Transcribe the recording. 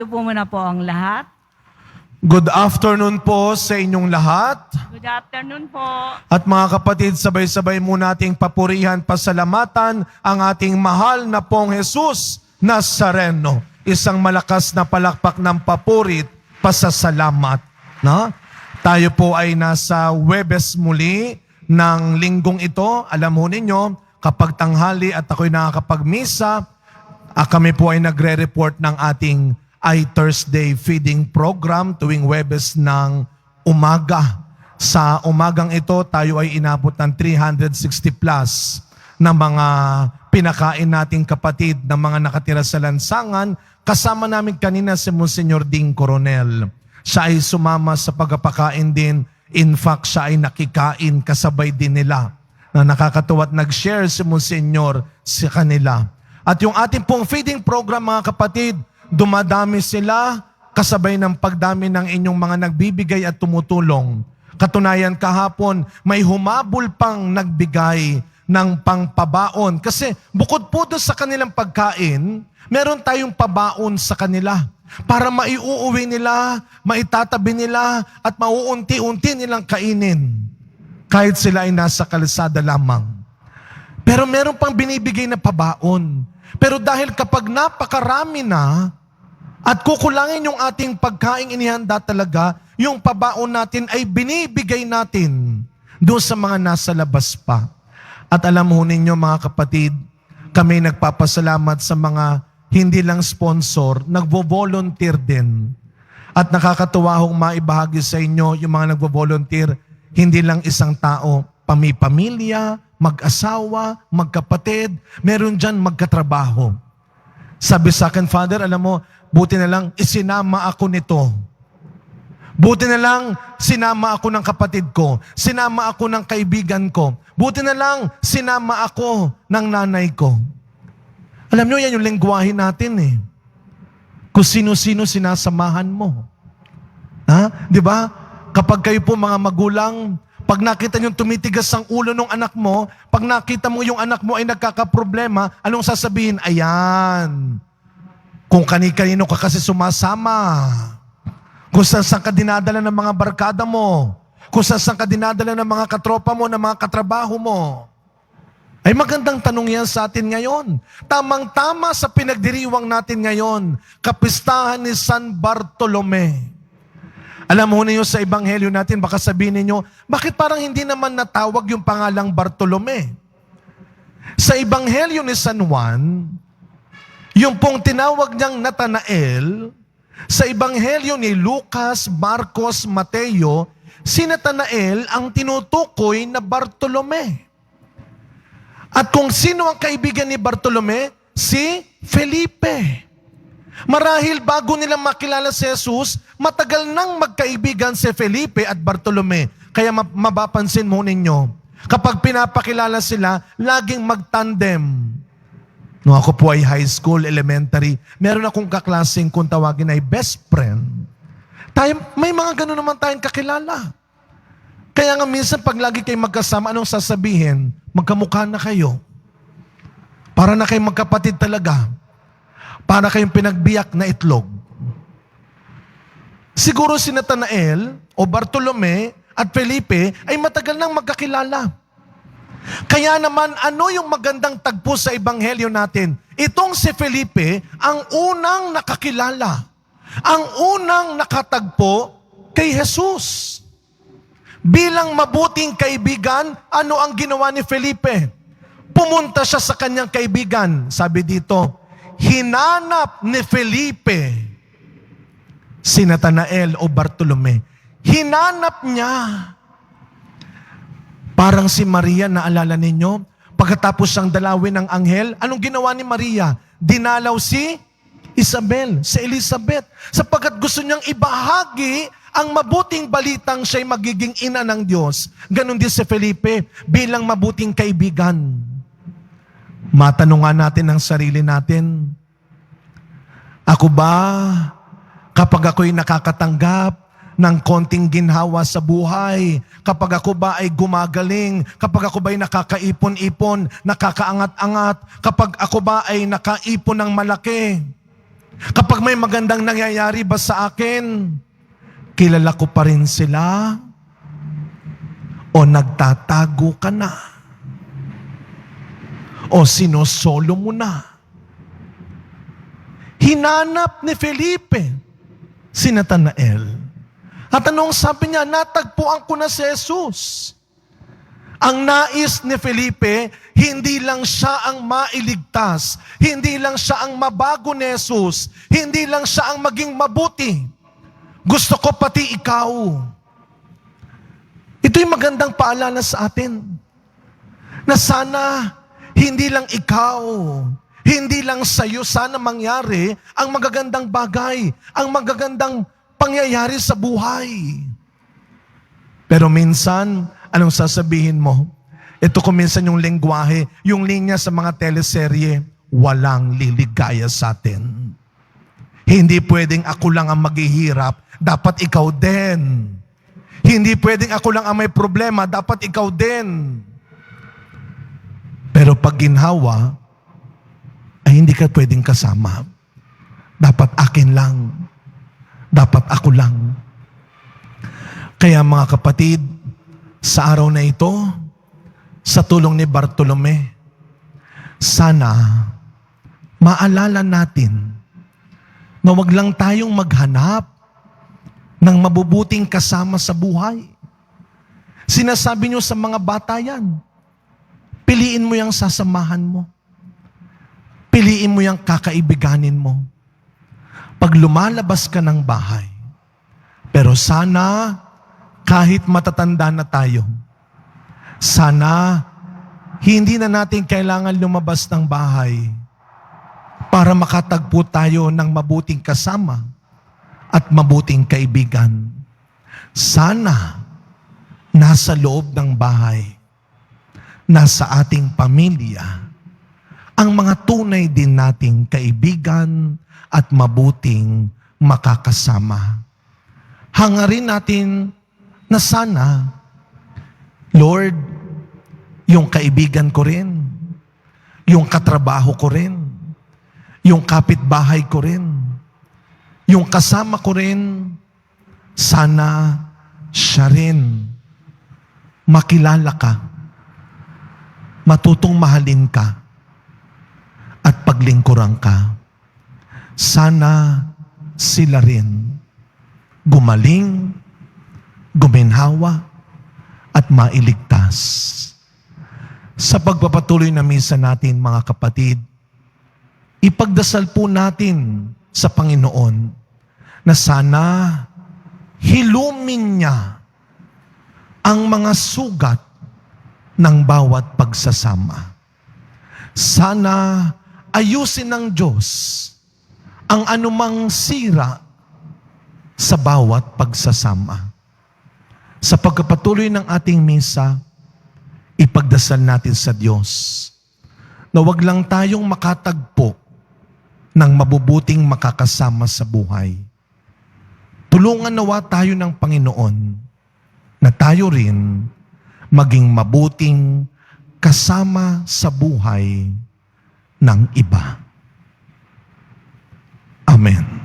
Ito po muna po ang lahat. Good afternoon po sa inyong lahat. Good afternoon po. At mga kapatid, sabay-sabay muna nating papurihan, pasalamatan ang ating mahal na pong Jesus Nazareno. Isang malakas na palakpak ng papurit, pasasalamat. No? Tayo po ay nasa Huwebes muli ng linggong ito. Alam mo ninyo, kapag tanghali at ako'y nakakapagmisa, kami po ay nagre-report ng ating Thursday feeding program tuwing Huwebes ng umaga. Sa umagang ito, tayo ay inabot ng 360 plus na mga pinakain nating kapatid na mga nakatira sa lansangan. Kasama namin kanina si Monsignor Ding Coronel. Siya ay sumama sa pagpapakain din. In fact, siya ay nakikain kasabay din nila. Na nakakatuwa at nag-share si Monsignor sa kanila. At yung ating pong feeding program, mga kapatid, dumadami sila kasabay ng pagdami ng inyong mga nagbibigay at tumutulong. Katunayan kahapon, may humabol pang nagbigay ng pangpabaon. Kasi bukod po doon sa kanilang pagkain, meron tayong pabaon sa kanila para maiuuwi nila, maitatabi nila, at mauunti-unti nilang kainin. Kahit sila ay nasa kalsada lamang. Pero meron pang binibigay na pabaon. Pero dahil kapag napakarami na, at kukulangin yung ating pagkain inihanda talaga, yung pabaon natin ay binibigay natin doon sa mga nasa labas pa. At alam ho ninyo mga kapatid, kami nagpapasalamat sa mga hindi lang sponsor, nagvo-volunteer din. At nakakatuwa hong maibahagi sa inyo yung mga nagvo-volunteer, hindi lang isang tao, pamilya, mag-asawa, magkapatid, meron dyan magkatrabaho. Sabi sa akin, Father, alam mo, buti na lang isinama ako nito. Buti na lang sinama ako ng kapatid ko. Sinama ako ng kaibigan ko. Buti na lang sinama ako ng nanay ko. Alam nyo, yan yung lengguwahe natin eh. Kung sino-sino sinasamahan mo. Ha? Di ba? Kapag kayo po mga magulang, pag nakita nyo tumitigas ang ulo ng anak mo, pag nakita mo yung anak mo ay nagkakaproblema, anong sasabihin? Ayan. Kung kani-kanino ka kasi sumasama. Kung saan ka dinadala ng mga barkada mo. Kung saan ka dinadala ng mga katropa mo, ng mga katrabaho mo. Ay magandang tanong yan sa atin ngayon. Tamang-tama sa pinagdiriwang natin ngayon, kapistahan ni San Bartolome. Alam mo niyo sa ebanghelyo natin, baka sabihin niyo, bakit parang hindi naman natawag yung pangalang Bartolome? Sa ebanghelyo ni San Juan, yung pong tinawag niyang Natanael, sa ebanghelyo ni Lucas, Marcos, Mateo, si Natanael ang tinutukoy na Bartolome. At kung sino ang kaibigan ni Bartolome? Si Felipe. Marahil bago nila makilala si Jesus, matagal nang magkaibigan si Felipe at Bartolome. Kaya mapapansin mo ninyo, kapag pinapakilala sila, laging magtandem. No, ako po ay high school, elementary. Meron akong kaklaseng kung tawagin ay best friend. May mga ganun naman tayong kakilala. Kaya nga minsan pag lagi kayo magkasama, anong sasabihin? Magkamukha na kayo. Para na kayong magkapatid talaga. Para kayong pinagbiyak na itlog. Siguro si Natanael o Bartolome at Felipe ay matagal nang magkakilala. Kaya naman, ano yung magandang tagpo sa ebanghelyo natin? Itong si Felipe ang unang nakakilala. Ang unang nakatagpo kay Jesus. Bilang mabuting kaibigan, ano ang ginawa ni Felipe? Pumunta siya sa kanyang kaibigan. Sabi dito, hinanap ni Felipe si Natanael o Bartolome. Hinanap niya. Parang si Maria, naalala ninyo? Pagkatapos siyang dalawin ng anghel, anong ginawa ni Maria? Dinalaw si Isabel, si Elizabeth. Sapagkat gusto niyang ibahagi ang mabuting balitang siya'y magiging ina ng Diyos. Ganon din si Felipe, bilang mabuting kaibigan. Matanungan natin ang sarili natin, ako ba, kapag ako'y nakakatanggap ng konting ginhawa sa buhay, kapag ako ba ay gumagaling, kapag ako ba ay nakakaipon-ipon, nakakaangat-angat, kapag ako ba ay nakaipon ng malaki, Kapag may magandang nangyayari ba sa akin, kilala ko pa rin sila o nagtatago ka na o sinosolo mo na. Hinanap ni Felipe si Natanael. At anong sabi niya? Natagpuan ko na si Jesus. Ang nais ni Felipe, hindi lang siya ang mailigtas, hindi lang siya ang mabago ni Jesus, hindi lang siya ang maging mabuti. Gusto ko pati ikaw. Ito'y magandang paalala sa atin, na sana hindi lang ikaw, hindi lang sa'yo sana mangyari ang magagandang bagay, ang magagandang pangyayari sa buhay. Pero minsan, anong sasabihin mo? Ito kung minsan yung lengguwahe, yung linya sa mga teleserye, walang liligaya sa atin. Hindi pwedeng ako lang ang maghihirap, dapat ikaw din. Hindi pwedeng ako lang ang may problema, dapat ikaw din. Pero pag ginhawa, ay hindi ka pwedeng kasama. Dapat akin lang. Dapat ako lang. Kaya mga kapatid, sa araw na ito, sa tulong ni Bartolome, sana maalala natin na wag lang tayong maghanap ng mabubuting kasama sa buhay. Sinasabi niyo sa mga bata yan, piliin mo yung sasamahan mo. Piliin mo yung kakaibiganin mo. Pag lumalabas ka ng bahay, pero sana kahit matatanda na tayo, sana hindi na natin kailangan lumabas ng bahay para makatagpo tayo ng mabuting kasama at mabuting kaibigan. Sana nasa loob ng bahay, nasa ating pamilya, ang mga tunay din nating kaibigan at mabuting makakasama. Hangarin natin na sana, Lord, yung kaibigan ko rin, yung katrabaho ko rin, yung kapitbahay ko rin, yung kasama ko rin, sana siya rin makilala ka, matutong mahalin ka, at paglingkuran ka. Sana sila rin gumaling, guminhawa, at mailigtas. Sa pagpapatuloy na misa natin, mga kapatid, ipagdasal po natin sa Panginoon na sana hilumin niya ang mga sugat ng bawat pagsasama. Sana ayusin ng Diyos ang anumang sira sa bawat pagsasama. Sa pagpapatuloy ng ating misa, ipagdasal natin sa Diyos na wag lang tayong makatagpo ng mabubuting makakasama sa buhay. Tulungan nawa tayo ng Panginoon na tayo rin maging mabuting kasama sa buhay ng iba. Amen.